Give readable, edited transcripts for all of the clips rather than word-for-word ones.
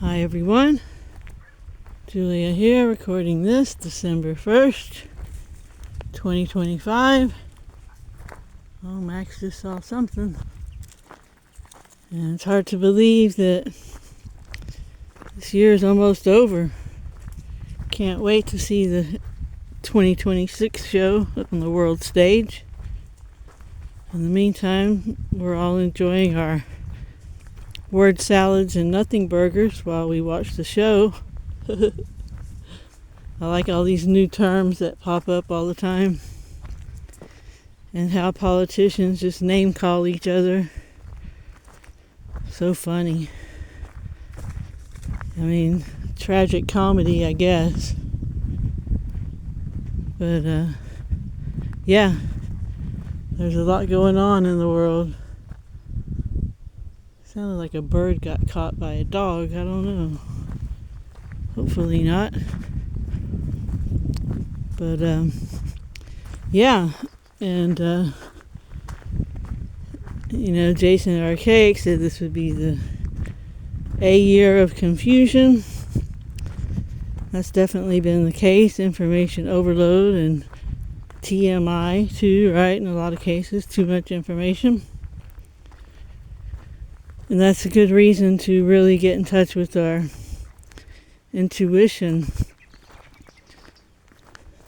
Hi everyone, Julia here, recording this December 1st, 2025. Oh, Max just saw something. And it's hard to believe that this year is almost over. Can't wait to see the 2026 show on the world stage. In the meantime, we're all enjoying our word salads and nothing burgers while we watch the show. I like all these new terms that pop up all the time, and how politicians just name call each other. So funny. I mean, tragic comedy, I guess. But yeah, there's a lot going on in the world. Sounded like a bird got caught by a dog. I don't know. Hopefully not. But yeah, and Jason Archaic said this would be the A year of confusion. That's definitely been the case. Information overload and TMI too, right? In a lot of cases, too much information. And that's a good reason to really get in touch with our intuition,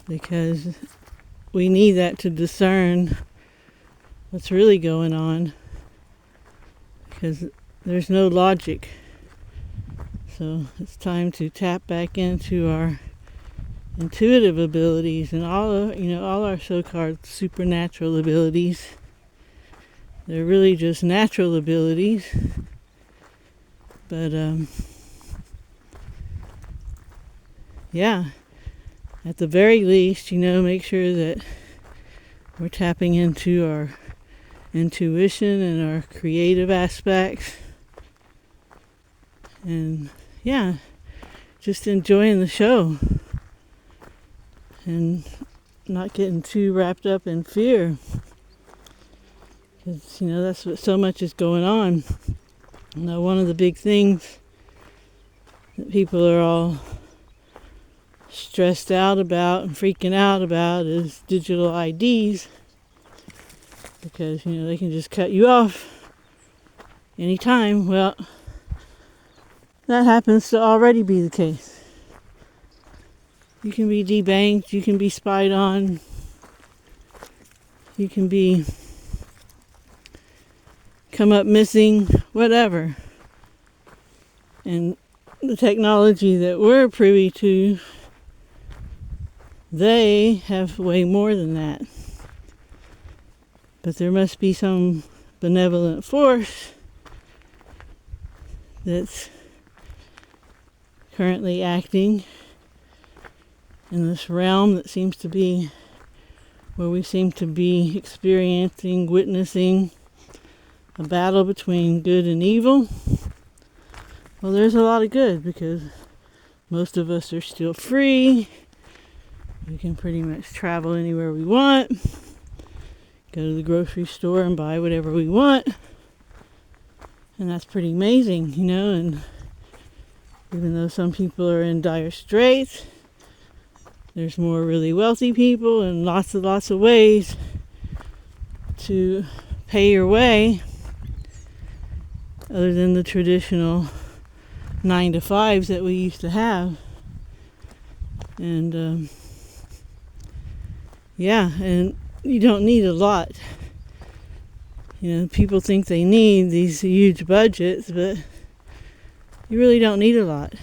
because we need that to discern what's really going on, because there's no logic. So it's time to tap back into our intuitive abilities and all our so-called supernatural abilities. They're really just natural abilities, but yeah, at the very least, make sure that we're tapping into our intuition and our creative aspects, and yeah, just enjoying the show and not getting too wrapped up in fear. Because, that's what so much is going on. One of the big things that people are all stressed out about and freaking out about is digital IDs. Because, they can just cut you off anytime. Well, that happens to already be the case. You can be debanked, you can be spied on, you can be come up missing, whatever. And the technology that we're privy to, they have way more than that. But there must be some benevolent force that's currently acting in this realm that seems to be where we seem to be experiencing, witnessing a battle between good and evil. Well, there's a lot of good, because most of us are still free. We can pretty much travel anywhere we want, go to the grocery store and buy whatever we want, and that's pretty amazing, and even though some people are in dire straits, there's more really wealthy people and lots of ways to pay your way, other than the traditional 9-to-5s that we used to have. And yeah, and you don't need a lot. People think they need these huge budgets, but you really don't need a lot.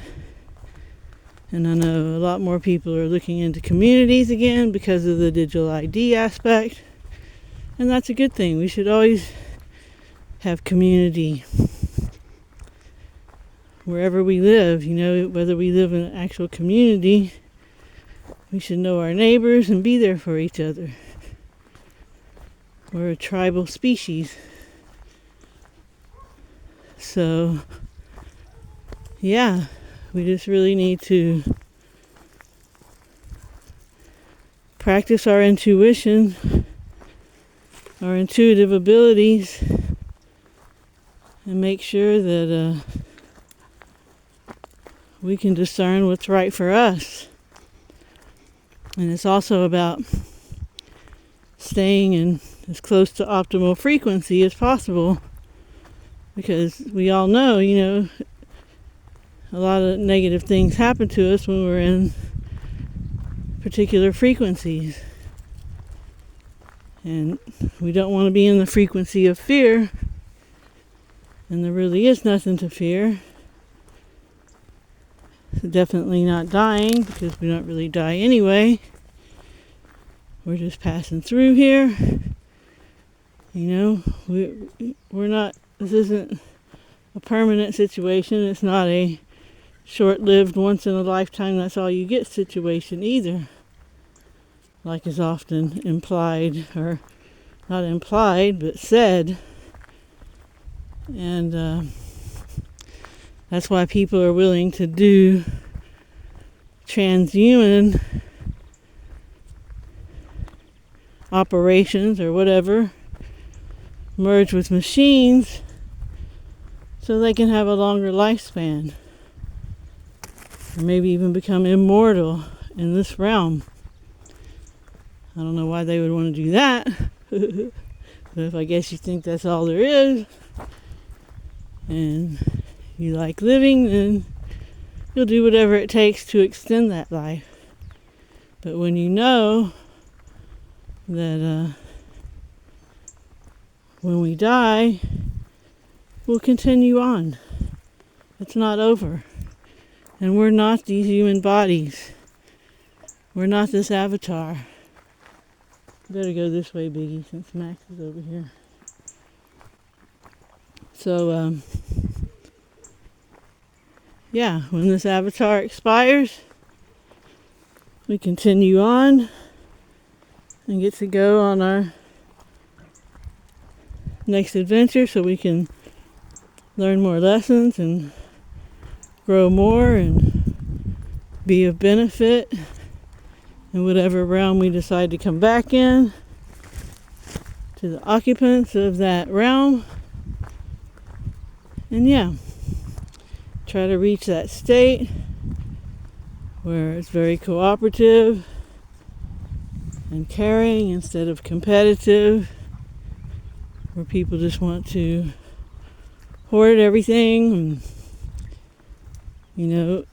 And I know a lot more people are looking into communities again because of the digital ID aspect, and that's a good thing. We should always have community wherever we live, whether we live in an actual community, we should know our neighbors and be there for each other. We're a tribal species. So, yeah, we just really need to practice our intuition, our intuitive abilities, and make sure that we can discern what's right for us. And it's also about staying in as close to optimal frequency as possible, because we all know, a lot of negative things happen to us when we're in particular frequencies. And we don't want to be in the frequency of fear, and there really is nothing to fear. Definitely not dying, because we don't really die anyway. We're just passing through here. We're not, this isn't a permanent situation. It's not a short-lived, once-in-a-lifetime, that's all you get situation either, like is often implied, or not implied, but said. And that's why people are willing to do transhuman operations or whatever, merge with machines, so they can have a longer lifespan, or maybe even become immortal in this realm. I don't know why they would want to do that, but if I guess you think that's all there is, and you like living, then you'll do whatever it takes to extend that life. But when you know that when we die, we'll continue on. It's not over. And we're not these human bodies. We're not this avatar. Better go this way, Biggie, since Max is over here. So, when this avatar expires, we continue on and get to go on our next adventure, so we can learn more lessons and grow more and be of benefit in whatever realm we decide to come back in, to the occupants of that realm. And try to reach that state where it's very cooperative and caring instead of competitive, where people just want to hoard everything. And,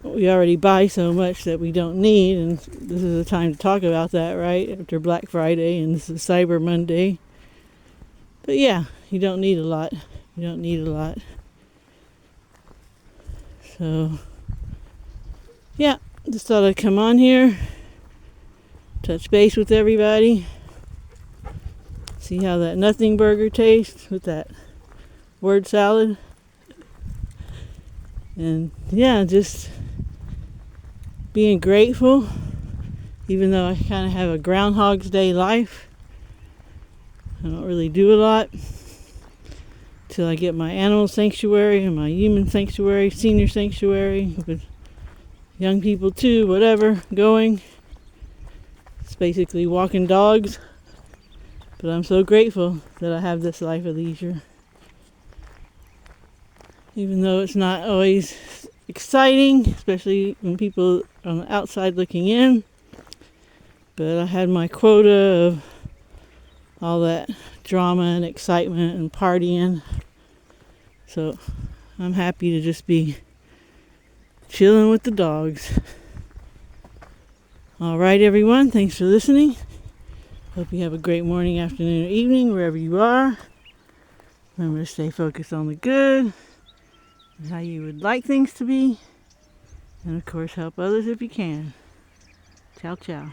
we already buy so much that we don't need, and this is the time to talk about that, right? After Black Friday, and this is Cyber Monday. But you don't need a lot. You don't need a lot. So, just thought I'd come on here, touch base with everybody, see how that nothing burger tastes with that word salad. And just being grateful, even though I kind of have a Groundhog's Day life. I don't really do a lot till I get my animal sanctuary and my human sanctuary, senior sanctuary, with young people too, whatever, going. It's basically walking dogs. But I'm so grateful that I have this life of leisure. Even though it's not always exciting, especially when people are on the outside looking in. But I had my quota of all that drama and excitement and partying. So I'm happy to just be chilling with the dogs. All right, everyone. Thanks for listening. Hope you have a great morning, afternoon, or evening, wherever you are. Remember to stay focused on the good and how you would like things to be. And, of course, help others if you can. Ciao, ciao.